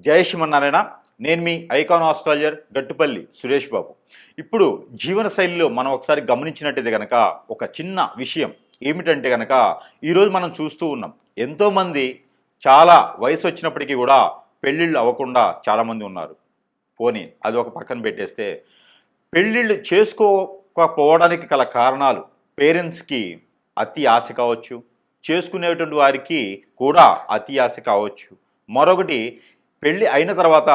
జై శ్రీమన్నారాయణ. నేను మీ icon astrologer Gattupalli Suresh Babu. ఇప్పుడు జీవన శైలిలో మనం ఒకసారి గమనించినట్టయితే కనుక ఒక చిన్న విషయం ఏమిటంటే కనుక ఈరోజు మనం చూస్తూ ఉన్నాం, ఎంతోమంది చాలా వయసు వచ్చినప్పటికీ కూడా పెళ్ళిళ్ళు అవ్వకుండా చాలామంది ఉన్నారు. పోనీ అది ఒక పక్కన పెట్టేస్తే, పెళ్ళిళ్ళు చేసుకోకపోవడానికి గల కారణాలు పేరెంట్స్కి అతి ఆశ కావచ్చు, చేసుకునేటువంటి వారికి కూడా అతి ఆశ కావచ్చు. మరొకటి, పెళ్ళి అయిన తర్వాత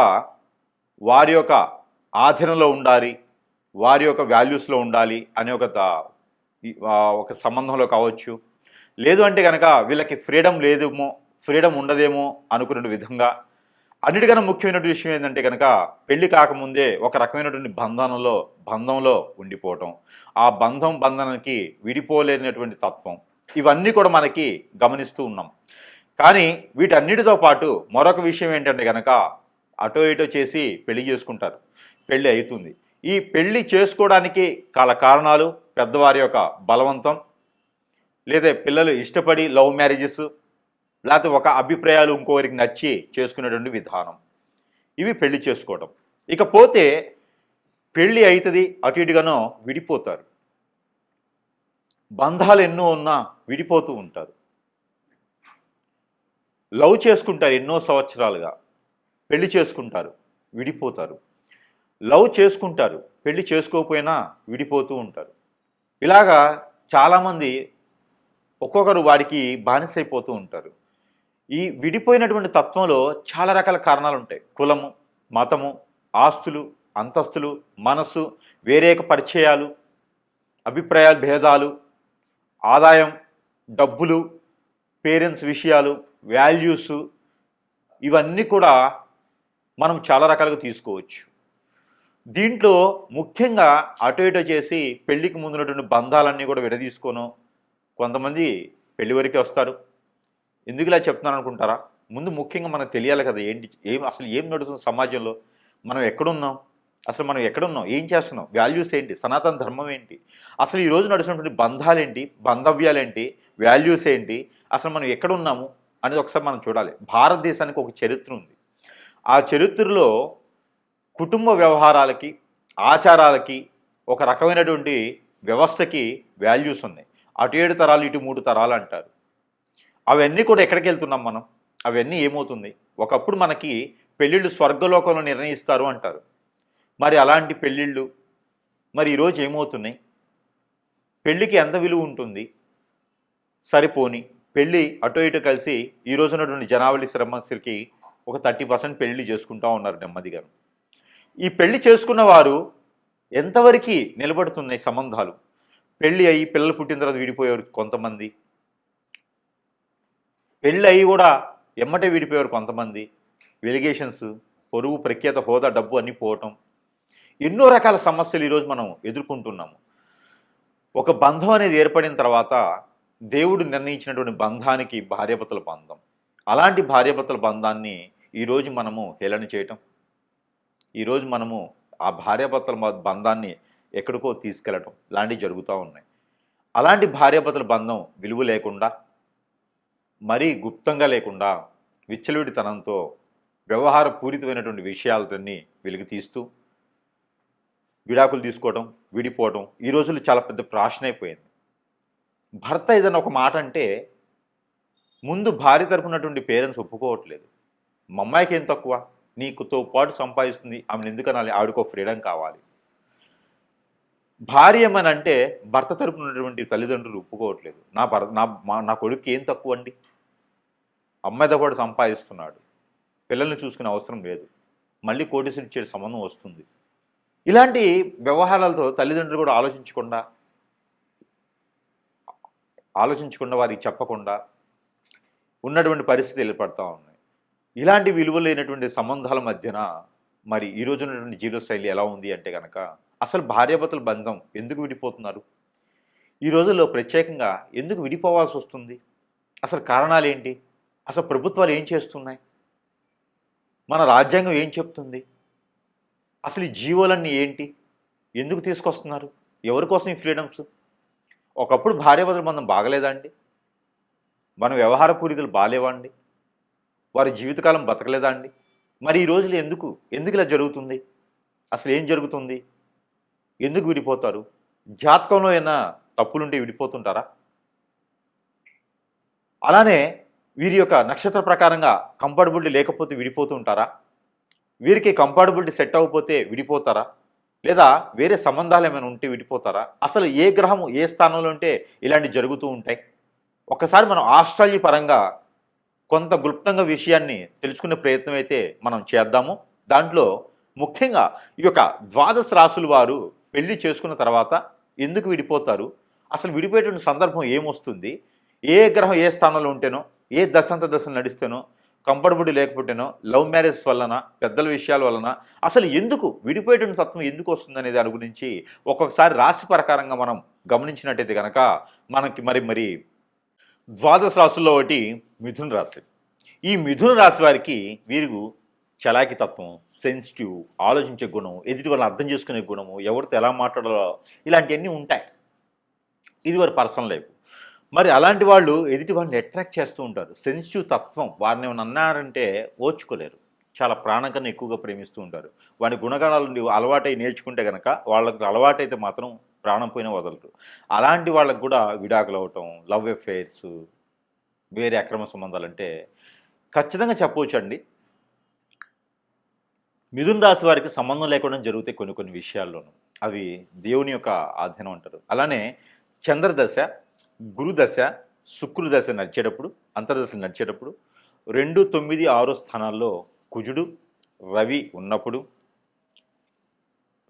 వారి యొక్క ఆధీనంలో ఉండాలి, వారి యొక్క వాల్యూస్లో ఉండాలి అనే ఒక సంబంధంలో కావచ్చు. లేదు అంటే కనుక వీళ్ళకి ఫ్రీడమ్ ఉండదేమో అనుకునే విధంగా. అన్నిటికన్నా ముఖ్యమైనటువంటి విషయం ఏంటంటే కనుక పెళ్లి కాకముందే ఒక రకమైనటువంటి బంధంలో ఉండిపోవటం, ఆ బంధానికి విడిపోలేనటువంటి తత్వం, ఇవన్నీ కూడా మనకి గమనిస్తూ ఉన్నాం. కానీ వీటన్నిటితో పాటు మరొక విషయం ఏంటంటే కనుక అటో ఇటో చేసి పెళ్లి చేసుకుంటారు, పెళ్ళి అవుతుంది. ఈ పెళ్ళి చేసుకోవడానికి కారణాలు పెద్దవారి యొక్క బలవంతం, లేదా పిల్లలు ఇష్టపడి లవ్ మ్యారేజెస్, లేకపోతే ఒక అభిప్రాయాలు ఇంకోరికి నచ్చి చేసుకునేటువంటి విధానం, ఇవి పెళ్లి చేసుకోవడం. ఇకపోతే పెళ్ళి అవుతుంది, అటు ఇటుగానో విడిపోతారు. బంధాలు ఎన్నో ఉన్నా విడిపోతూ ఉంటారు. లవ్ చేసుకుంటారు ఎన్నో సంవత్సరాలుగా, పెళ్లి చేసుకుంటారు, విడిపోతారు. లవ్ చేసుకుంటారు, పెళ్లి చేసుకోకపోయినా విడిపోతూ ఉంటారు. ఇలాగా చాలామంది ఒక్కొక్కరు వాడికి బానిసైపోతూ ఉంటారు. ఈ విడిపోయినటువంటి తత్వంలో చాలా రకాల కారణాలు ఉంటాయి. కులము, మతము, ఆస్తులు, అంతస్తులు, మనస్సు, వేరేక పరిచయాలు, అభిప్రాయాలు, భేదాలు, ఆదాయం, డబ్బులు, పేరెంట్స్ విషయాలు, వాల్యూస్, ఇవన్నీ కూడా మనం చాలా రకాలుగా తీసుకోవచ్చు. దీంట్లో ముఖ్యంగా అటు ఇటు చేసి పెళ్లికి ముందున్నటువంటి బంధాలన్నీ కూడా విడదీసుకోను కొంతమంది పెళ్లి వరకే వస్తారు. ఎందుకు ఇలా చెప్తున్నాను అనుకుంటారా? ముందు ముఖ్యంగా మనకు తెలియాలి కదా, అసలు ఏం నడుస్తుంది సమాజంలో, మనం ఎక్కడున్నాం, అసలు మనం ఎక్కడున్నాం, ఏం చేస్తున్నాం, వాల్యూస్ ఏంటి, సనాతన ధర్మం ఏంటి, అసలు ఈరోజు నడుస్తున్నటువంటి బంధాలేంటి, బంధవ్యాలేంటి, వాల్యూస్ ఏంటి, అసలు మనం ఎక్కడున్నాము అనేది ఒకసారి మనం చూడాలి. భారతదేశానికి ఒక చరిత్ర ఉంది. ఆ చరిత్రలో కుటుంబ వ్యవహారాలకి, ఆచారాలకి, ఒక రకమైనటువంటి వ్యవస్థకి వాల్యూస్ ఉన్నాయి. అటు 7 తరాలు, ఇటు 3 తరాలు అంటారు. అవన్నీ కూడా ఎక్కడికి వెళ్తున్నాం మనం? అవన్నీ ఏమవుతుంది? ఒకప్పుడు మనకి పెళ్ళిళ్ళు స్వర్గలోకంలో నిర్ణయిస్తారు అంటారు. మరి అలాంటి పెళ్ళిళ్ళు మరి ఈరోజు ఏమవుతున్నాయి? పెళ్ళికి ఎంత విలువ ఉంటుంది? సరిపోని పెళ్ళి అటు ఇటు కలిసి ఈరోజు ఉన్నటువంటి జనావళి సమస్యలకి ఒక 30% పెళ్ళి చేసుకుంటూ ఉన్నారు నెమ్మదిగా. ఈ పెళ్లి చేసుకున్న వారు ఎంతవరకు నిలబడుతున్నాయి సంబంధాలు? పెళ్ళి అయ్యి పిల్లలు పుట్టిన తర్వాత విడిపోయేవారు కొంతమంది, పెళ్ళి అయ్యి కూడా ఎమ్మటే విడిపోయేవారు కొంతమంది. వెలిగేషన్స్, పొరుగు, ప్రఖ్యాత, హోదా, డబ్బు అన్నీ పోవటం, ఎన్నో రకాల సమస్యలు ఈరోజు మనం ఎదుర్కొంటున్నాము. ఒక బంధం అనేది ఏర్పడిన తర్వాత దేవుడు నిర్ణయించినటువంటి బంధానికి భార్యాభర్తల బంధం, అలాంటి భార్యాభర్తల బంధాన్ని ఈరోజు మనము హేళన చేయటం, ఈరోజు మనము ఆ భార్యాభర్తల బంధాన్ని ఎక్కడికో తీసుకెళ్ళటం లాంటివి జరుగుతూ ఉన్నాయి. అలాంటి భార్యాభర్తల బంధం విలువ లేకుండా, మరీ గుప్తంగా లేకుండా, విచ్చలవిడితనంతో వ్యవహార పూరితమైనటువంటి విషయాలన్నీ వెలుగు తీస్తూ విడాకులు తీసుకోవడం, విడిపోవడం ఈ రోజుల్లో చాలా పెద్ద ప్రాషన్ అయిపోయింది. భర్త ఏదైనా ఒక మాట అంటే ముందు భార్య తరపునటువంటి పేరెంట్స్ ఒప్పుకోవట్లేదు. మా అమ్మాయికి ఏం తక్కువ, నీకుతో పాటు సంపాదిస్తుంది, ఆమెను ఎందుకనాలి, ఆవిడకో ఫ్రీడమ్ కావాలి. భార్య ఏమనంటే భర్త తరపున ఉన్నటువంటి తల్లిదండ్రులు ఒప్పుకోవట్లేదు. నా కొడుకు ఏం తక్కువ అండి, అమ్మాయితో కూడా సంపాదిస్తున్నాడు, పిల్లల్ని చూసుకునే అవసరం లేదు, మళ్ళీ కోటీసులు ఇచ్చే సంబంధం వస్తుంది. ఇలాంటి వ్యవహారాలతో తల్లిదండ్రులు కూడా ఆలోచించకుండా వారికి చెప్పకుండా ఉన్నటువంటి పరిస్థితి ఏర్పడతా ఉన్నాయి. ఇలాంటి విలువ లేనటువంటి సంబంధాల మధ్యన మరి ఈరోజు ఉన్నటువంటి జీవనశైలి ఎలా ఉంది అంటే కనుక అసలు భార్యాభర్తల బంధం ఎందుకు విడిపోతున్నారు? ఈ రోజుల్లో ప్రత్యేకంగా ఎందుకు విడిపోవాల్సి వస్తుంది? అసలు కారణాలు ఏంటి? అసలు ప్రభుత్వాలు ఏం చేస్తున్నాయి? మన రాజ్యాంగం ఏం చెప్తుంది? అసలు ఈ జీవోలన్నీ ఏంటి? ఎందుకు తీసుకొస్తున్నారు? ఎవరి కోసం ఈ ఫ్రీడమ్స్? ఒకప్పుడు భార్యాభర్తల బంధం బాగలేదా అండి? మన వ్యవహార పూరితలు బాగాలేవా అండి? వారి జీవితకాలం బతకలేదా అండి? మరి ఈ రోజులు ఎందుకు ఎందుకు ఇలా జరుగుతుంది? అసలు ఏం జరుగుతుంది? ఎందుకు విడిపోతారు? జాతకంలో ఏమైనా తప్పులుంటే విడిపోతుంటారా? అలానే వీరి యొక్క నక్షత్ర ప్రకారంగా కంపాటబిలిటీ లేకపోతే విడిపోతూ ఉంటారా? వీరికి కంపాటబిలిటీ సెట్ అవ్వకపోతే విడిపోతారా? లేదా వేరే సంబంధాలు ఏమైనా ఉంటే విడిపోతారా? అసలు ఏ గ్రహము ఏ స్థానంలో ఉంటే ఇలాంటివి జరుగుతూ ఉంటాయి? ఒక్కసారి మనం ఆస్ట్రాలజీ పరంగా కొంత క్లుప్తంగా విషయాన్ని తెలుసుకునే ప్రయత్నం అయితే మనం చేద్దాము. దాంట్లో ముఖ్యంగా ఈ యొక్క ద్వాదశ రాశుల వారు పెళ్లి చేసుకున్న తర్వాత ఎందుకు విడిపోతారు? అసలు విడిపోయేటువంటి సందర్భం ఏమొస్తుంది? ఏ గ్రహం ఏ స్థానంలో ఉంటేనో, ఏ దశాంత దశలు నడిస్తేనో, కంఫర్టబుల్ లేకపోతేనో, లవ్ మ్యారేజ్ వలన, పెద్దల విషయాల వలన అసలు ఎందుకు విడిపోయేటువంటి తత్వం ఎందుకు వస్తుందనే దాని గురించి ఒక్కొక్కసారి రాశి ప్రకారంగా మనం గమనించినట్టయితే కనుక మనకి మరి ద్వాదశ రాశుల్లో ఒకటి మిథున రాశి. ఈ మిథున రాశి వారికి వీరు చలాకి తత్వం, సెన్సిటివ్, ఆలోచించే గుణం, ఎదుటి వాళ్ళని అర్థం చేసుకునే గుణము, ఎవరితో ఎలా మాట్లాడాలో ఇలాంటివన్నీ ఉంటాయి. ఇది వారి పర్సనల్ లైఫ్. మరి అలాంటి వాళ్ళు ఎదుటి వాళ్ళని అట్రాక్ట్ చేస్తూ ఉంటారు. సెన్సిటివ్ తత్వం వారిని ఏమైనా అన్నారంటే ఓర్చుకోలేరు. చాలా ప్రాణం కన్నా ఎక్కువగా ప్రేమిస్తూ ఉంటారు. వారి గుణగణాలు అలవాటై నేర్చుకుంటే కనుక వాళ్ళకి అలవాటైతే మాత్రం ప్రాణం పోయినా వదలరు. అలాంటి వాళ్ళకు కూడా విడాకులు అవటం, లవ్ అఫైర్స్, వేరే అక్రమ సంబంధాలంటే ఖచ్చితంగా చెప్పవచ్చండి. మిథున రాశి వారికి సంబంధం లేకుండా జరుగుతాయి కొన్ని విషయాల్లోనూ. అవి దేవుని యొక్క ఆధీనం అంటారు. అలానే చంద్రదశ, గురుదశ, శుక్రదశ నడిచేటప్పుడు, అంతర్దశలు నడిచేటప్పుడు 2, 9, 6 స్థానాల్లో కుజుడు, రవి ఉన్నప్పుడు,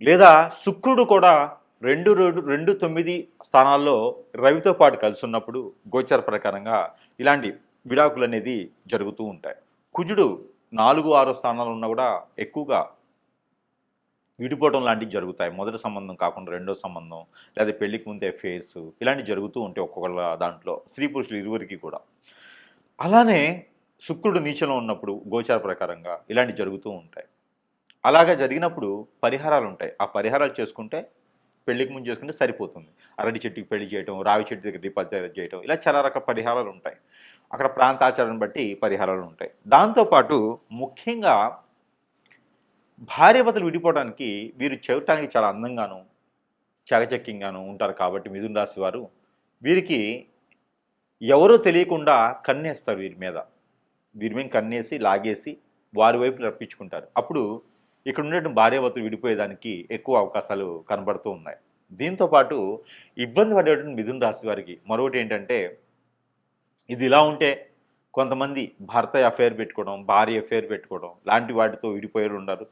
లేదా శుక్రుడు కూడా 2, 9 స్థానాల్లో రవితో పాటు కలిసి ఉన్నప్పుడు గోచర ప్రకారంగా ఇలాంటి విడాకులు అనేది జరుగుతూ ఉంటాయి. కుజుడు 4, 6 స్థానాలు ఉన్నా కూడా ఎక్కువగా విడిపోవడం లాంటివి జరుగుతాయి. మొదటి సంబంధం కాకుండా రెండో సంబంధం, లేదా పెళ్లికి ముందే అఫైర్స్ ఇలాంటివి జరుగుతూ ఉంటాయి ఒక్కొక్కళ్ళ దాంట్లో, స్త్రీ పురుషులు ఇరువురికి కూడా. అలానే శుక్రుడు నీచలో ఉన్నప్పుడు గోచార ప్రకారంగా ఇలాంటివి జరుగుతూ ఉంటాయి. అలాగా జరిగినప్పుడు పరిహారాలు ఉంటాయి. ఆ పరిహారాలు చేసుకుంటే పెళ్లికి ముందు చేసుకుంటే సరిపోతుంది. అరటి చెట్టుకి పెళ్లి చేయటం, రావి చెట్టు దగ్గర దీపాలు చేయటం, ఇలా చాలా రకాల పరిహారాలు ఉంటాయి. అక్కడ ప్రాంతాచారాన్ని బట్టి పరిహారాలు ఉంటాయి. దాంతోపాటు ముఖ్యంగా భార్యాభర్తలు విడిపోవడానికి వీరు చూడటానికి చాలా అందంగాను, చాకచక్యంగాను ఉంటారు. కాబట్టి మిథున రాశి వారు వీరికి ఎవరో తెలియకుండా కన్నేస్తారు వీరి మీద కన్నేసి లాగేసి వారి వైపు రప్పించుకుంటారు. అప్పుడు ఇక్కడ ఉండేటువంటి భార్యాభర్తలు విడిపోయేదానికి ఎక్కువ అవకాశాలు కనబడుతూ ఉన్నాయి. దీంతోపాటు ఇబ్బంది పడేటువంటి మిథున రాశి వారికి మరొకటి ఏంటంటే, ఇది ఇలా ఉంటే కొంతమంది భర్త అఫైర్ పెట్టుకోవడం, భార్య అఫైర్ పెట్టుకోవడం లాంటి వాటితో విడిపోయేలు ఉన్నారు.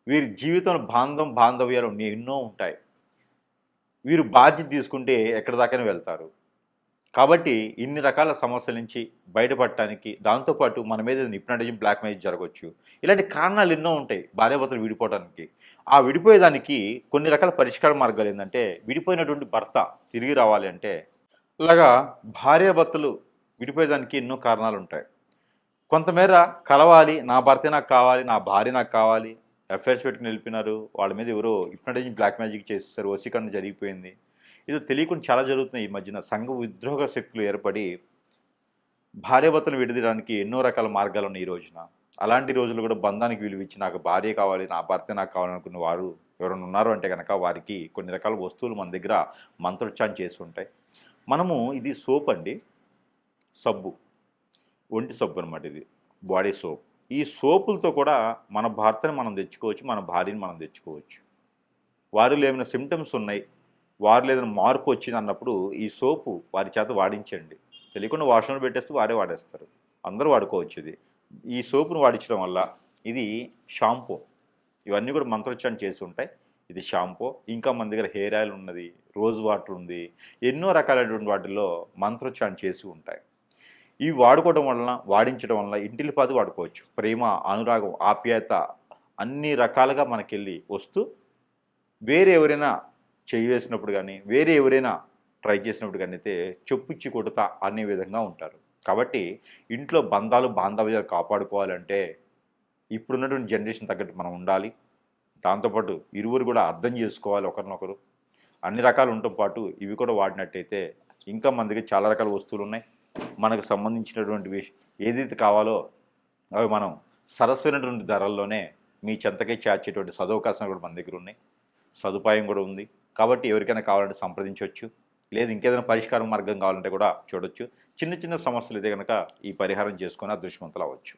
వీరి జీవితంలో బాంధవ్యాలు ఎన్నో ఉంటాయి. వీరు బాధ్యత తీసుకుంటే ఎక్కడి దాకానే వెళ్తారు. కాబట్టి ఇన్ని రకాల సమస్యల నుంచి బయటపడటానికి, దాంతోపాటు మన మీద హిప్నటిజం, బ్లాక్ మ్యాజిక్ జరగవచ్చు. ఇలాంటి కారణాలు ఎన్నో ఉంటాయి భార్యాభర్తలు విడిపోవడానికి. ఆ విడిపోయేదానికి కొన్ని రకాల పరిష్కార మార్గాలు ఏంటంటే, విడిపోయినటువంటి భర్త తిరిగి రావాలి అంటే, ఇలాగా భార్యాభర్తలు విడిపోయేదానికి ఎన్నో కారణాలు ఉంటాయి. కొంతమేర కలవాలి, నా భర్తే నాకు కావాలి, నా భార్య నాకు కావాలి, అఫైర్స్ పెట్టుకుని వెళ్ళిపోయినారు, వాళ్ళ మీద ఎవరో హిప్నటైజింగ్, బ్లాక్ మ్యాజిక్ చేసేసారు, వశీకరణ జరిగిపోయింది. ఇది తెలియకుండా చాలా జరుగుతున్నాయి ఈ మధ్యన. సంఘ విద్రోహ శక్తులు ఏర్పడి భార్యాభర్తలు విడదీయడానికి ఎన్నో రకాల మార్గాలు ఉన్నాయి ఈ రోజున. అలాంటి రోజులు కూడా బంధానికి విలువ ఇచ్చి నాకు భార్య కావాలి, నా భర్త నాకు కావాలనుకున్న వారు ఎవరైనా ఉన్నారు అంటే కనుక వారికి కొన్ని రకాల వస్తువులు మన దగ్గర మంత్రోచ్చారణ చేసి ఉంటాయి. మనము ఇది సోప్ అండి, సబ్బు, ఒంటి సబ్బు అనమాట, ఇది బాడీ సోప్. ఈ సోపులతో కూడా మన భర్తని మనం తెచ్చుకోవచ్చు, మన భార్యని మనం తెచ్చుకోవచ్చు. వారిలో ఏమైనా సిమ్టమ్స్ ఉన్నాయి, వారిలో ఏదైనా మార్పు వచ్చింది అన్నప్పుడు ఈ సోపు వారి చేత వాడించండి. తెలియకుండా వాష్రూమ్లో పెట్టేస్తే వారే వాడేస్తారు, అందరూ వాడుకోవచ్చు. ఇది ఈ సోపును వాడించడం వల్ల, ఇది షాంపూ, ఇవన్నీ కూడా మంత్రోచ్చారణ చేసి ఉంటాయి. ఇది షాంపూ. ఇంకా మన దగ్గర హెయిర్ ఆయిల్ ఉన్నది, రోజ్ వాటర్ ఉంది, ఎన్నో రకాలైనటువంటి వాటిల్లో మంత్రోచ్చారణ చేసి ఉంటాయి. ఇవి వాడుకోవడం వలన, వాడించడం వలన ఇంటిల్లిపాది వాడుకోవచ్చు. ప్రేమ, అనురాగం, ఆప్యాయత అన్ని రకాలుగా మనకెళ్ళి వస్తూ, వేరే ఎవరైనా చేయి వేసినప్పుడు కానీ, వేరే ఎవరైనా ట్రై చేసినప్పుడు కానీ అయితే చెప్పుచ్చి కొడతా అనే విధంగా ఉంటారు. కాబట్టి ఇంట్లో బాంధవ్యాలు కాపాడుకోవాలంటే ఇప్పుడున్నటువంటి జనరేషన్ తగ్గట్టు మనం ఉండాలి. దాంతోపాటు ఇరువురు కూడా అర్థం చేసుకోవాలి ఒకరినొకరు. అన్ని రకాలు ఉండటం పాటు ఇవి కూడా వాడినట్టయితే ఇంకా మన దగ్గర చాలా రకాల వస్తువులు ఉన్నాయి. మనకు సంబంధించినటువంటి ఏదైతే కావాలో అవి మనం సరసమైనటువంటి ధరల్లోనే మీ చెంతకే చేర్చేటువంటి సదవకాశాలు కూడా మన దగ్గర ఉన్నాయి, సదుపాయం కూడా ఉంది. కాబట్టి ఎవరికైనా కావాలంటే సంప్రదించవచ్చు. లేదు ఇంకేదైనా పరిష్కార మార్గం కావాలంటే కూడా చూడొచ్చు. చిన్న చిన్న సమస్యలు అయితే కనుక ఈ పరిహారం చేసుకొని అదృష్టవంతులు అవ్వచ్చు.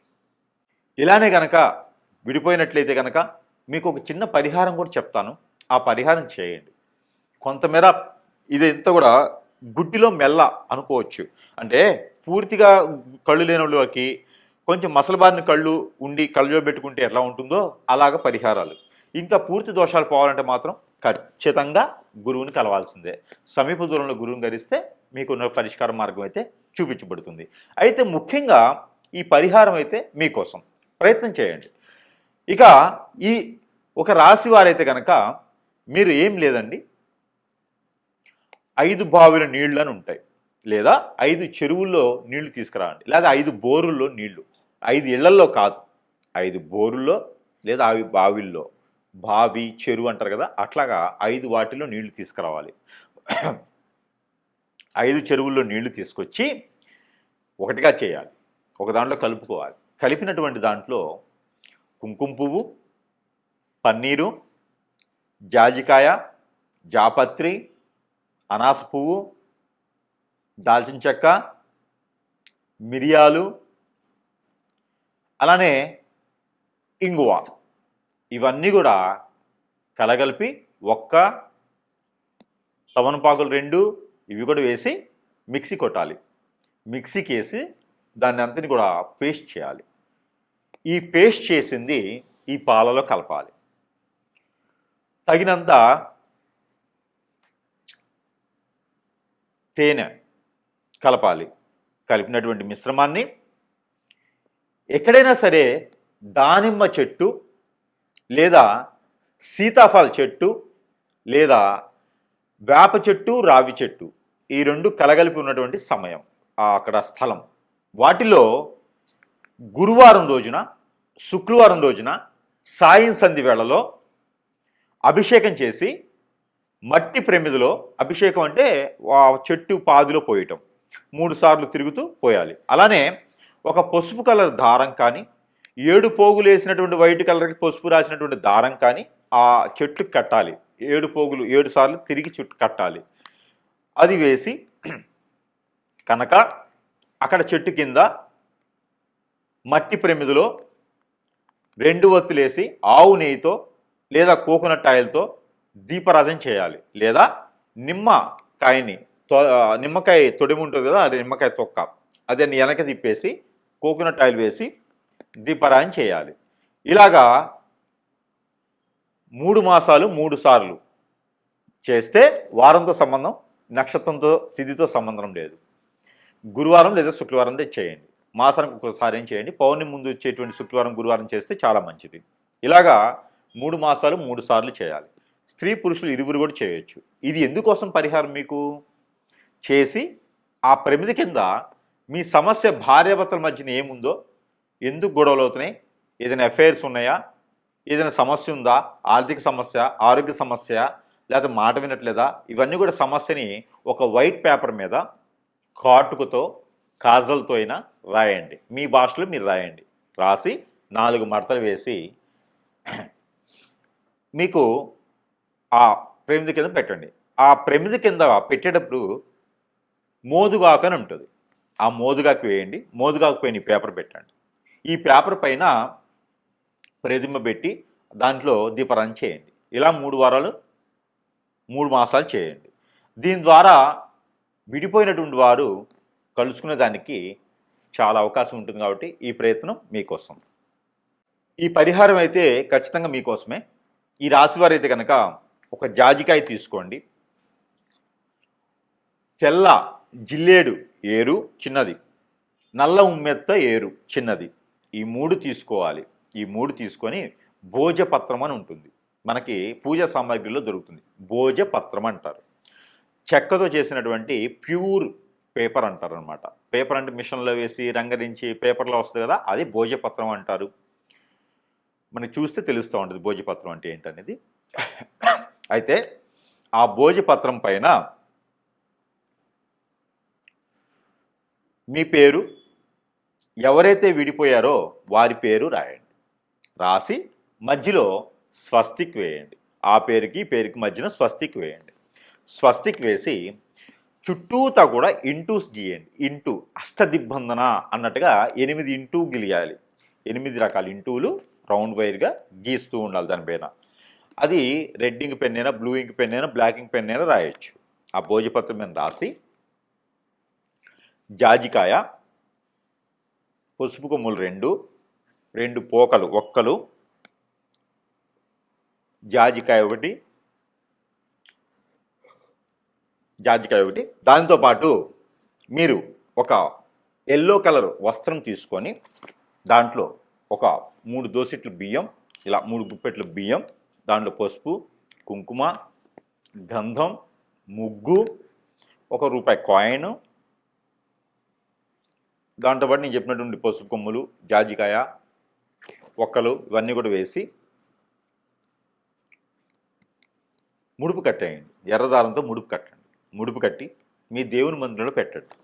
ఇలానే కనుక విడిపోయినట్లయితే కనుక మీకు ఒక చిన్న పరిహారం కూడా చెప్తాను. ఆ పరిహారం చేయండి. కొంతమేర ఇదంతా కూడా గుడ్డిలో మెల్ల అనుకోవచ్చు. అంటే పూర్తిగా కళ్ళు లేని వాళ్ళకి కొంచెం మసలబారిన కళ్ళు ఉండి కళ్ళజోడు పెట్టుకుంటే ఎలా ఉంటుందో అలాగ పరిహారాలు. ఇంకా పూర్తి దోషాలు పోవాలంటే మాత్రం ఖచ్చితంగా గురువుని కలవాల్సిందే. సమీప దూరంలో గురువుని కలిస్తే మీకున్న పరిష్కార మార్గం అయితే చూపించబడుతుంది. అయితే ముఖ్యంగా ఈ పరిహారం అయితే మీకోసం ప్రయత్నం చేయండి. ఇక ఈ ఒక రాశి వారైతే కనుక మీరు ఏం లేదండి, 5 బావిల నీళ్ళు అని ఉంటాయి, లేదా 5 చెరువుల్లో నీళ్లు తీసుకురాండి, లేదా 5 బోరుల్లో నీళ్లు, 5 ఇళ్లల్లో కాదు, 5 బోరుల్లో లేదా 5 బావిల్లో, బావి చెరువు అంటారు కదా, అట్లాగా 5 వాటిలో నీళ్లు తీసుకురావాలి. 5 చెరువుల్లో నీళ్లు తీసుకొచ్చి ఒకటిగా చేయాలి. ఒక దాంట్లో కలుపుకోవాలి. కలిపినటువంటి దాంట్లో కుంకుమ పువ్వు, పన్నీరు, జాజికాయ, జాపత్రి, అనాస పువ్వు, దాల్చిన చెక్క, మిరియాలు, అలానే ఇంగువ, ఇవన్నీ కూడా కలగలిపి ఒక్క తమలపాకులు 2 ఇవి కూడా వేసి మిక్సీ కొట్టాలి. మిక్సీకి వేసి దాన్ని అంతని కూడా పేస్ట్ చేయాలి. ఈ పేస్ట్ చేసింది ఈ పాలలో కలపాలి. తగినంత తేనె కలపాలి. కలిపినటువంటి మిశ్రమాన్ని ఎక్కడైనా సరే దానిమ్మ చెట్టు లేదా సీతాఫల చెట్టు లేదా వేప చెట్టు, రావి చెట్టు, ఈ 2 కలగలిపి ఉన్నటువంటి సమయం అక్కడ స్థలం, వాటిలో గురువారం రోజున, శుక్రవారం రోజున సాయం సంధి వేళలో అభిషేకం చేసి మట్టి ప్రమిదిలో, అభిషేకం అంటే ఆ చెట్టు పాదిలో పోయటం, 3 సార్లు తిరుగుతూ పోయాలి. అలానే ఒక పసుపు కలర్ దారం కానీ, 7 పోగులు వేసినటువంటి వైట్ కలర్కి పసుపు రాసినటువంటి దారం కానీ ఆ చెట్టుకి కట్టాలి. 7 పోగులు 7 సార్లు తిరిగి చుట్టూ కట్టాలి. అది వేసి కనుక అక్కడ చెట్టు కింద మట్టి ప్రమిదిలో 2 ఒత్తులేసి ఆవు నెయ్యితో లేదా కోకోనట్ ఆయిల్తో దీపారాధన చేయాలి. లేదా నిమ్మకాయ తొడిమి ఉంటుంది కదా, అది నిమ్మకాయ తొక్క, అదే వెనక తిప్పేసి కోకోనట్ ఆయిల్ వేసి దీపారాధన చేయాలి. ఇలాగా 3 మాసాలు 3 సార్లు చేస్తే వారంతో సంబంధం, నక్షత్రంతో తిథితో సంబంధం లేదు. గురువారం లేదా శుక్రవారం చేయండి. మాసానికి ఒకసారి ఏం చేయండి. పౌర్ణమి ముందు వచ్చేటువంటి శుక్రవారం, గురువారం చేస్తే చాలా మంచిది. ఇలాగా 3 మాసాలు 3 సార్లు చేయాలి. స్త్రీ పురుషులు ఇరువురు కూడా చేయొచ్చు. ఇది ఎందుకోసం పరిహారం మీకు చేసి ఆ ప్రమిది కింద మీ సమస్య భార్యాభర్తల మధ్యన ఏముందో, ఎందుకు గొడవలు అవుతున్నాయి, ఏదైనా అఫైర్స్ ఉన్నాయా, ఏదైనా సమస్య ఉందా, ఆర్థిక సమస్య, ఆరోగ్య సమస్య, లేదా మాట వినట్లేదా, ఇవన్నీ కూడా సమస్యని ఒక వైట్ పేపర్ మీద కాటుకతో కాజల్తో అయినా రాయండి. మీ భాషలో మీరు రాయండి. రాసి 4 మడతలు వేసి మీకు ఆ ప్రమిది కింద పెట్టండి. ఆ ప్రమిది కింద పెట్టేటప్పుడు మోదుగాకు అని ఉంటుంది. ఆ మోదుగాకు వేయండి. మోదుగాకు పైన ఈ పేపర్ పెట్టండి. ఈ పేపర్ పైన ప్రతిమ పెట్టి దాంట్లో దీపారాధన చేయండి. ఇలా 3 వారాలు 3 మాసాలు చేయండి. దీని ద్వారా విడిపోయినటువంటి వారు కలుసుకునే దానికి చాలా అవకాశం ఉంటుంది. కాబట్టి ఈ ప్రయత్నం మీకోసం. ఈ పరిహారం అయితే ఖచ్చితంగా మీకోసమే. ఈ రాశివారు అయితే కనుక ఒక జాజికాయ తీసుకోండి, తెల్ల జిల్లేడు ఏరు చిన్నది, నల్ల ఉమ్మెత్త ఏరు చిన్నది, ఈ 3 తీసుకోవాలి. ఈ 3 తీసుకొని భోజపత్రం అని ఉంటుంది, మనకి పూజా సామాగ్రిలో దొరుకుతుంది. భోజపత్రం అంటారు. చెక్కతో చేసినటువంటి ప్యూర్ పేపర్ అంటారు అనమాట. పేపర్ అంటే మిషన్లో వేసి రంగరించి పేపర్లో వస్తుంది కదా, అది భోజపత్రం అంటారు. మనకి చూస్తే తెలుస్తూ ఉంటుంది భోజపత్రం అంటే ఏంటనేది. అయితే ఆ భోజపత్రం పైన మీ పేరు, ఎవరైతే విడిపోయారో వారి పేరు రాయండి. రాసి మధ్యలో స్వస్తిక్ వేయండి. ఆ పేరుకి పేరుకి మధ్యన స్వస్తిక్ వేయండి. స్వస్తిక్ వేసి చుట్టూతా కూడా ఇంటూస్ గీయండి. ఇంటూ అష్టదిబ్బందన అన్నట్టుగా 8 ఇంటూ గీయాలి. 8 రకాల ఇంటూలు రౌండ్ వైర్గా గీస్తూ ఉండాలి దానిపైన. అది రెడ్ ఇంక్ పెన్ అయినా, బ్లూ ఇంక్ పెన్ అయినా, బ్లాక్ ఇంక్ పెన్ అయినా రాయొచ్చు. ఆ భోజపత్రం మీద రాసి జాజికాయ, పసుపు కొమ్ములు 2 పోకలు ఒక్కలు, జాజికాయ ఒకటి, దానితో పాటు మీరు ఒక ఎల్లో కలర్ వస్త్రం తీసుకొని దాంట్లో ఒక 3 దోసెట్లు బియ్యం, ఇలా 3 గుప్పెట్లు బియ్యం, దాంట్లో పసుపు, కుంకుమ, గంధం, ముగ్గు, ₹1 కాయిన్, దాంతోపాటు నేను చెప్పినటువంటి పసుపు కొమ్ములు, జాజికాయ, ఒక్కలు ఇవన్నీ కూడా వేసి ముడుపు కట్టేయండి. ఎర్రదారంతో ముడుపు కట్టండి. ముడుపు కట్టి మీ దేవుని మందిరంలో పెట్టండి.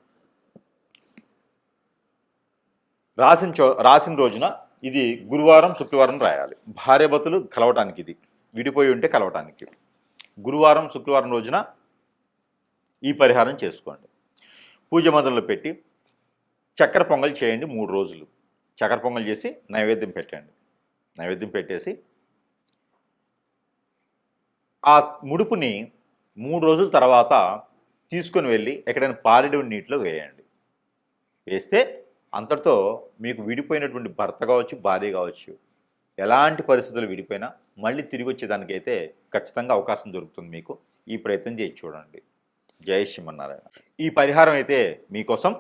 రాసిన రోజున ఇది గురువారం, శుక్రవారం రాయాలి. భార్యాభర్తలు కలవటానికి, ఇది విడిపోయి ఉంటే కలవటానికి. గురువారం, శుక్రవారం రోజున ఈ పరిహారం చేసుకోండి. పూజ మందిరంలో పెట్టి చక్కెర పొంగల్ చేయండి. 3 రోజులు చక్కెర పొంగల్ చేసి నైవేద్యం పెట్టండి. నైవేద్యం పెట్టేసి ఆ ముడుపుని 3 రోజుల తర్వాత తీసుకొని వెళ్ళి ఎక్కడైనా పారేడు నీటిలో వేయండి. వేస్తే అంతటితో మీకు విడిపోయినటువంటి భర్త కావచ్చు, భార్య కావచ్చు, ఎలాంటి పరిస్థితులు విడిపోయినా మళ్ళీ తిరిగి వచ్చేదానికైతే ఖచ్చితంగా అవకాశం దొరుకుతుంది మీకు. ఈ ప్రయత్నం చేసి చూడండి. జై శ్రీమన్నారాయణ. ఈ పరిహారం అయితే మీకోసం.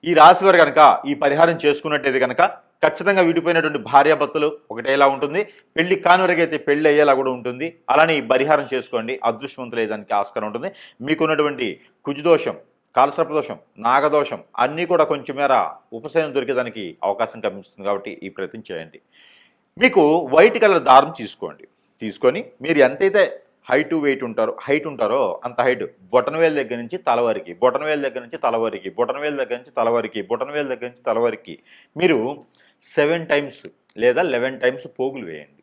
ఈ రాశి వారు కనుక ఈ పరిహారం చేసుకున్నట్టయితే కనుక ఖచ్చితంగా విడిపోయినటువంటి భార్యాభర్తలు ఒకటేలా ఉంటుంది, పెళ్లి కానివరకైతే పెళ్లి అయ్యేలా కూడా ఉంటుంది. అలానే ఈ పరిహారం చేసుకోండి, అదృష్టవంతులు అయ్యేదానికి ఆస్కారం ఉంటుంది. మీకున్నటువంటి కుజదోషం, కాలసర్పదోషం, నాగదోషం అన్నీ కూడా కొంచెం మేర ఉపశమనం దొరికేదానికి అవకాశం కనిపిస్తుంది. కాబట్టి ఈ ప్రయత్నం చేయండి. మీకు వైట్ కలర్ దారం తీసుకోండి. తీసుకొని మీరు ఎంతైతే హైట్ ఉంటారో అంత హైట్, బొటనవేలు దగ్గర నుంచి తల వరకు, బొటనవేలు దగ్గర నుంచి తల వరకు, బొటనవేలు దగ్గర నుంచి తల వరకు, బొటనవేలు దగ్గర నుంచి తల వరకు మీరు 7 టైమ్స్ లేదా 11 టైమ్స్ పోగులు వేయండి.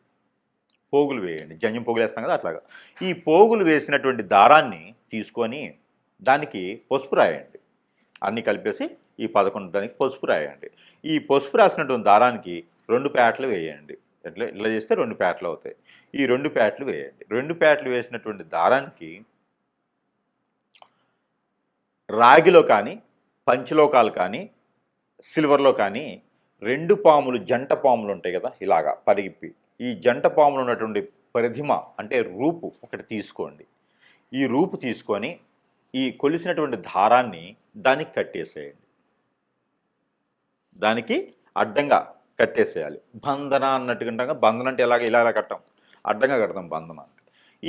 పోగులు వేయండి. జంజం పోగులు వేస్తాం కదా అట్లాగా. ఈ పోగులు వేసినటువంటి దారాన్ని తీసుకొని దానికి పసుపు రాయండి. అన్నీ కలిపేసి ఈ 11 దానికి పసుపు రాయండి. ఈ పసుపు రాసినటువంటి దారానికి 2 పేటలు వేయండి. ఇట్లా చేస్తే 2 పేటలు అవుతాయి. ఈ 2 పేటలు వేయండి. 2 పేటలు వేసినటువంటి దారానికి రాగిలో కానీ, పంచలోకాలు కానీ, సిల్వర్లో కానీ 2 పాములు, జంట పాములు ఉంటాయి కదా ఇలాగా పరిగిప్పి, ఈ జంట పాములు ఉన్నటువంటి ప్రతిమ అంటే రూపు ఒకటి తీసుకోండి. ఈ రూపు తీసుకొని ఈ కొలిసినటువంటి దారాన్ని దానికి కట్టేసేయండి. దానికి అడ్డంగా కట్టేసేయాలి. బంధన అన్నట్టుగా, బంధన అంటే ఇలా కట్టాం, అడ్డంగా కడతాం బంధన.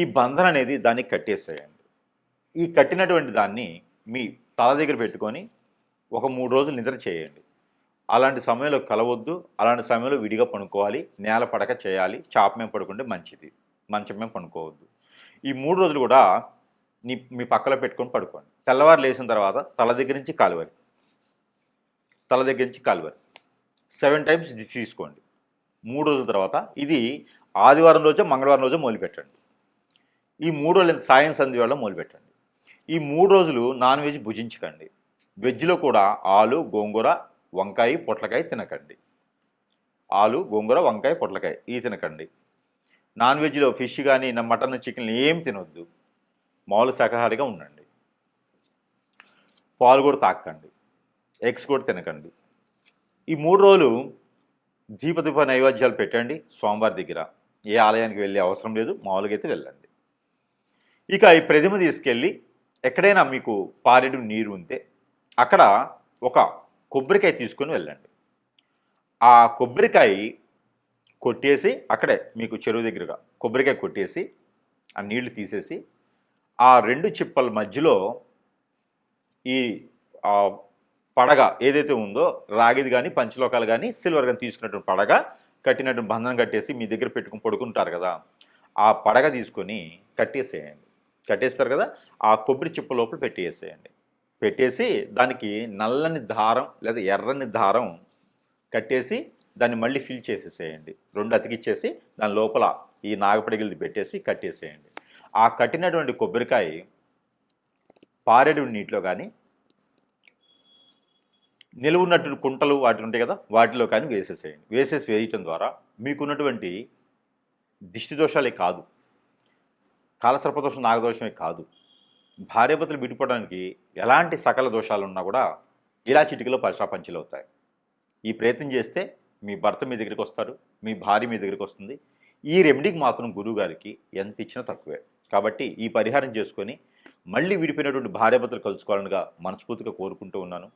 ఈ బంధన అనేది దానికి కట్టేసేయండి. ఈ కట్టినటువంటి దాన్ని మీ తల దగ్గర పెట్టుకొని ఒక 3 రోజులు నిద్ర చేయండి. అలాంటి సమయంలో కలవద్దు, అలాంటి సమయంలో విడిగా పడుకోవాలి. నేల పడక చేయాలి. చాప మీద పడుకుంటే మంచిది, మంచం మీద పడుకోవద్దు. ఈ 3 రోజులు కూడా మీ పక్కలో పెట్టుకొని పడుకోండి. తెల్లవారు లేచిన తర్వాత తల దగ్గర నుంచి కాలు వరకు, 7 టైమ్స్ తీసుకోండి. 3 రోజుల తర్వాత ఇది ఆదివారం రోజు, మంగళవారం రోజు మొదలుపెట్టండి. ఈ 3 రోజులు సాయం సంధ్య వేళ మొదలుపెట్టండి. ఈ 3 రోజులు నాన్ వెజ్ భుజించకండి. వెజ్లో కూడా ఆలు, గోంగూర, వంకాయ, పొట్లకాయ తినకండి. ఆలు, గోంగూర, వంకాయ, పొట్లకాయ ఇవి తినకండి. నాన్ వెజ్లో ఫిష్ కానీ, మటన్, చికెన్ ఏం తినొద్దు. మామూలు శాకాహారిగా ఉండండి. పాలు కూడా తాకండి. ఎగ్స్ కూడా తినకండి. ఈ 3 రోజులు దీప నైవేద్యాలు పెట్టండి స్వామివారి దగ్గర. ఏ ఆలయానికి వెళ్ళే అవసరం లేదు, మామూలుగా అయితే వెళ్ళండి. ఇక ఈ ప్రతిమ తీసుకెళ్ళి ఎక్కడైనా మీకు పారెడు నీరు ఉంటే అక్కడ ఒక కొబ్బరికాయ తీసుకొని వెళ్ళండి. ఆ కొబ్బరికాయ కొట్టేసి అక్కడే మీకు చెరువు దగ్గరగా కొబ్బరికాయ కొట్టేసి ఆ నీళ్లు తీసేసి ఆ 2 చిప్పల మధ్యలో ఈ పడగ ఏదైతే ఉందో రాగిది కానీ, పంచలోకాలు కానీ, సిల్వర్ కానీ తీసుకున్నటువంటి పడగ కట్టినటువంటి బంధనం కట్టేసి మీ దగ్గర పెట్టుకుని పడుకుంటారు కదా, ఆ పడగ తీసుకొని కట్టేసేయండి. కట్టేస్తారు కదా, ఆ కొబ్బరి చిప్ప లోపల పెట్టేసేయండి. పెట్టేసి దానికి నల్లని దారం లేదా ఎర్రని దారం కట్టేసి దాన్ని మళ్ళీ ఫిల్ చేసేసేయండి. 2 అతికిచ్చేసి దాని లోపల ఈ నాగపడిగలది పెట్టేసి కట్టేసేయండి. ఆ కట్టినటువంటి కొబ్బరికాయ పారేడు నీటిలో కానీ నిలువున్నట్టు కుంటలు వాటి ఉంటాయి కదా, వాటిలో కానీ వేసేసేయండి. వేయటం ద్వారా మీకున్నటువంటి దిష్టి దోషాలే కాదు, కాలసర్పదోషం, నాగదోషమే కాదు, భార్యాభర్తలు విడిపోవడానికి ఎలాంటి సకల దోషాలు ఉన్నా కూడా ఇలా చిటికలో పరశాపంచలు అవుతాయి. ఈ ప్రయత్నం చేస్తే మీ భర్త మీ దగ్గరికి వస్తారు, మీ భార్య మీ దగ్గరికి వస్తుంది. ఈ రెమెడీకి మాత్రం గురువుగారికి ఎంత ఇచ్చినా తక్కువే. కాబట్టి ఈ పరిహారం చేసుకొని మళ్ళీ విడిపోయినటువంటి భార్యాభర్తలు కలుసుకోవాలనిగా మనస్ఫూర్తిగా కోరుకుంటూ ఉన్నాను.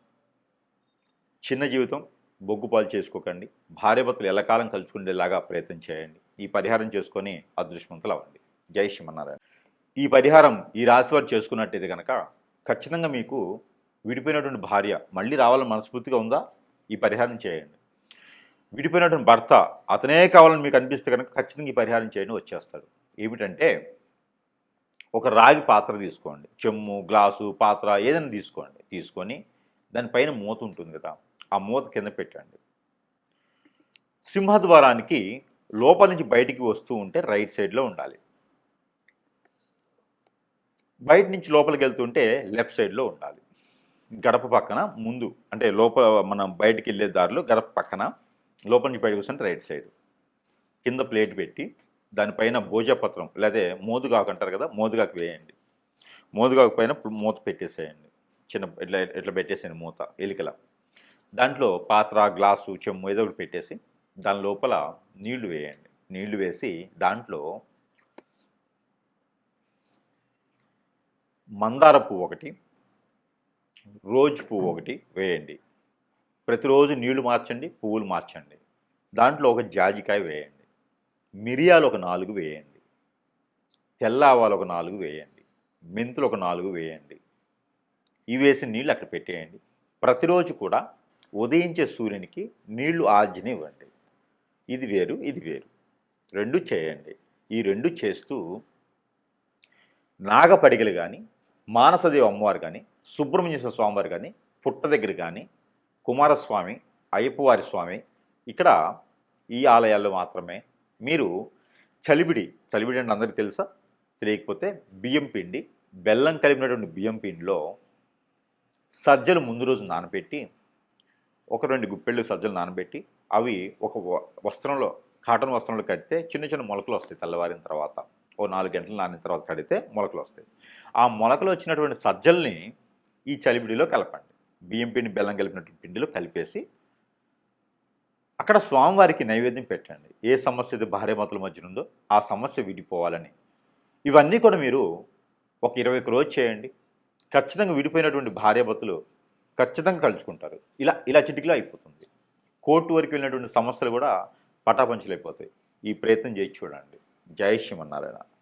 చిన్న జీవితం బొగ్గుపాలు చేసుకోకండి. భార్యాభర్తలు ఎల్లకాలం కలుసుకునేలాగా ప్రయత్నం చేయండి. ఈ పరిహారం చేసుకొని అదృష్టవంతులు అవ్వండి. జై శ్రీమన్నారాయణ. ఈ పరిహారం ఈ రాశివారు చేసుకున్నట్టయితే కనుక ఖచ్చితంగా మీకు విడిపోయినటువంటి భార్య మళ్ళీ రావాలని మనస్ఫూర్తిగా ఉందా, ఈ పరిహారం చేయండి. విడిపోయినటువంటి భర్త అతనే కావాలని మీకు అనిపిస్తే కనుక ఖచ్చితంగా ఈ పరిహారం చేయండి, వచ్చేస్తాడు. ఏమిటంటే ఒక రాగి పాత్ర తీసుకోండి, చెమ్ము, గ్లాసు, పాత్ర ఏదైనా తీసుకోండి. తీసుకొని దానిపైన మూత ఉంటుంది కదా, ఆ మూత కింద పెట్టండి. సింహద్వారానికి లోపల నుంచి బయటికి వస్తూ ఉంటే రైట్ సైడ్లో ఉండాలి. బయట నుంచి లోపలికి వెళ్తుంటే లెఫ్ట్ సైడ్లో ఉండాలి. గడప పక్కన ముందు, అంటే లోపల మనం బయటికి వెళ్ళే దారిలో గడప పక్కన లోపల నుంచి బయటకు వస్తుంటే రైట్ సైడ్. కింద ప్లేట్ పెట్టి దానిపైన భోజపత్రం లేదా మోదుగాకు అంటారు కదా, మోదుగాకు వేయండి. మోదుగాకు పైన మూత పెట్టేసేయండి. చిన్న ఇట్లా పెట్టేసేయండి మూత ఎలికల. దాంట్లో పాత్ర, గ్లాసు, చెమ్ము ఏదో ఒకటి పెట్టేసి దాని లోపల నీళ్లు వేయండి. నీళ్లు వేసి దాంట్లో మందార పువ్వు ఒకటి, రోజ్ పువ్వు ఒకటి వేయండి. ప్రతిరోజు నీళ్లు మార్చండి, పువ్వులు మార్చండి. దాంట్లో ఒక జాజికాయ వేయండి. మిరియాలు ఒక 4 వేయండి. తెల్ల ఆవాలు ఒక 4 వేయండి. మెంతులు ఒక 4 వేయండి. ఇవి వేసిన నీళ్ళు అక్కడ పెట్టేయండి. ప్రతిరోజు కూడా ఉదయించే సూర్యునికి నీళ్లు ఆర్జన ఇవ్వండి. ఇది వేరు, ఇది వేరు, 2 చేయండి. ఈ 2 చేస్తూ నాగపడిగలు కానీ, మానసదేవి అమ్మవారు కానీ, సుబ్రహ్మణ్య స్వామివారు కానీ, పుట్ట దగ్గర కానీ, కుమారస్వామి, అయ్యప్పవారి స్వామి, ఇక్కడ ఈ ఆలయాల్లో మాత్రమే మీరు చలివిడి అంటే అందరికీ తెలుసా, తెలియకపోతే బియ్యం పిండి, బెల్లం కలిపినటువంటి బియ్యం పిండిలో సజ్జలు ముందు రోజు నానబెట్టి, ఒక 2 గుప్పెళ్ళు సజ్జలు నానబెట్టి అవి ఒక వస్త్రంలో, కాటన్ వస్త్రంలో కడితే చిన్న చిన్న మొలకలు వస్తాయి. తెల్లవారిన తర్వాత ఓ 4 గంటలు నానిన తర్వాత కడితే మొలకలు వస్తాయి. ఆ మొలకలు వచ్చినటువంటి సజ్జల్ని ఈ చలివిడిలో కలపండి. బియ్యం పిండి, బెల్లం కలిపినటువంటి పిండిలో కలిపేసి అక్కడ స్వామివారికి నైవేద్యం పెట్టండి. ఏ సమస్య అయితే భార్యాభర్తల మధ్య ఉందో ఆ సమస్య విడిపోవాలని. ఇవన్నీ కూడా మీరు ఒక 21 రోజు చేయండి. ఖచ్చితంగా విడిపోయినటువంటి భార్యాభర్తలు ఖచ్చితంగా కలుసుకుంటారు. ఇలా చిటికలో అయిపోతుంది. కోర్టు వరకు వెళ్ళినటువంటి సమస్యలు కూడా పటాపంచలైపోతాయి. ఈ ప్రయత్నం చేసి చూడండి. జై శ్రీమన్నారాయణ.